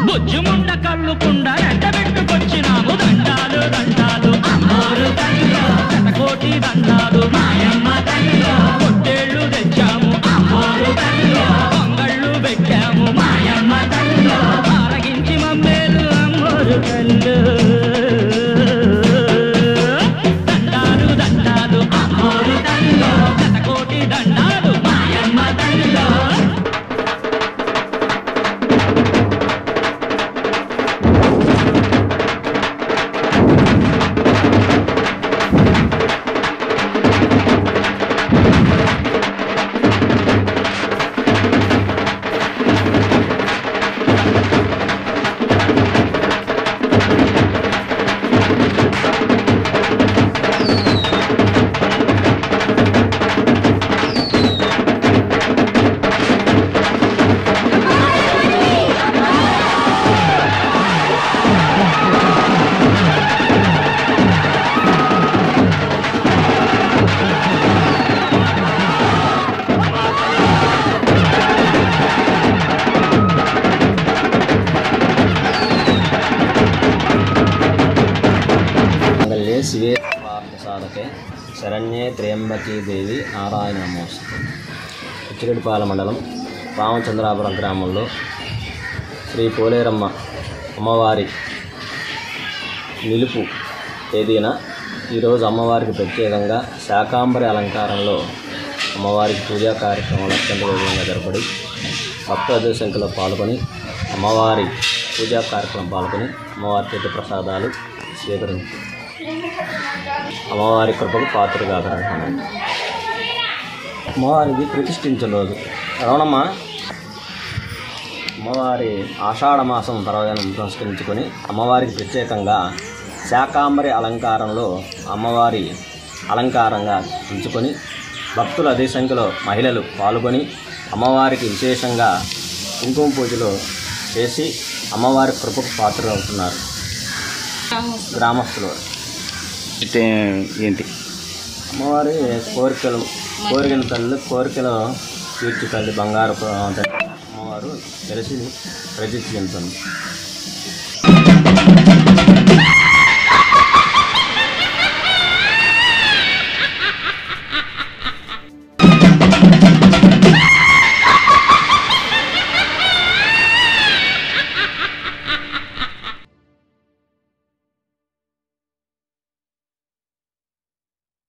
బుజ్జుముండ కళ్ళుకుండా ఎండబెట్టుకొచ్చినాము దండాలు దండాలు అమ్మోరు తల్లిలో శతకోటి దండాలు మాయమ్మ తల్లిలో పొట్టేళ్ళు తెచ్చాము అమ్మోరు తల్లిలో పొంగళ్ళు పెట్టాము మాయమ్మ తల్లిలో ఆరగించి మమ్మేలు అమ్మోరు తల్లు దండాలు దండాలు అమ్మోరు తల్లిలో శతకోటి దండాలు మాయమ్మ తల్లిలో. शिवे साधके शरण्ये त्र्यंबकी देवी नारायण नमोस्तुते. పిచ్చిరెడ్డిపాల మండలం రామచంద్రాపురం గ్రామంలో శ్రీ పోలేరమ్మ అమ్మవారి నిలుపు తేదీన ఈరోజు అమ్మవారికి ప్రత్యేకంగా శాకాంబరి అలంకారంలో అమ్మవారికి పూజా కార్యక్రమాలు అత్యంత వైభవంగా జరపడి భక్తుల సంఖ్యలో పాల్గొని అమ్మవారి పూజా కార్యక్రమం పాల్గొని అమ్మవారి చేతి ప్రసాదాలు స్వీకరించి అమ్మవారి కృపకు పాత్రగా ఆదరించాను. అమ్మవారికి ప్రతిష్ఠించిన రోజు రవణమ్మ అమ్మవారి ఆషాఢ మాసం పర్వదినం పురస్కరించుకొని అమ్మవారికి ప్రత్యేకంగా శాకాంబరి అలంకారంలో అమ్మవారి అలంకారంగా ఉంచుకొని భక్తులు అదే సంఖ్యలో మహిళలు పాల్గొని అమ్మవారికి విశేషంగా కుంకుమ పూజలు చేసి అమ్మవారి కృపకు పాత్రలు అవుతున్నారు. గ్రామస్తులు ఏంటి అమ్మవారి కోరికల తల్లి కోరికలు తీర్చి తల్లి బంగారు అమ్మవారు తెలిసి ప్రసిద్ధి చెందుతుంది.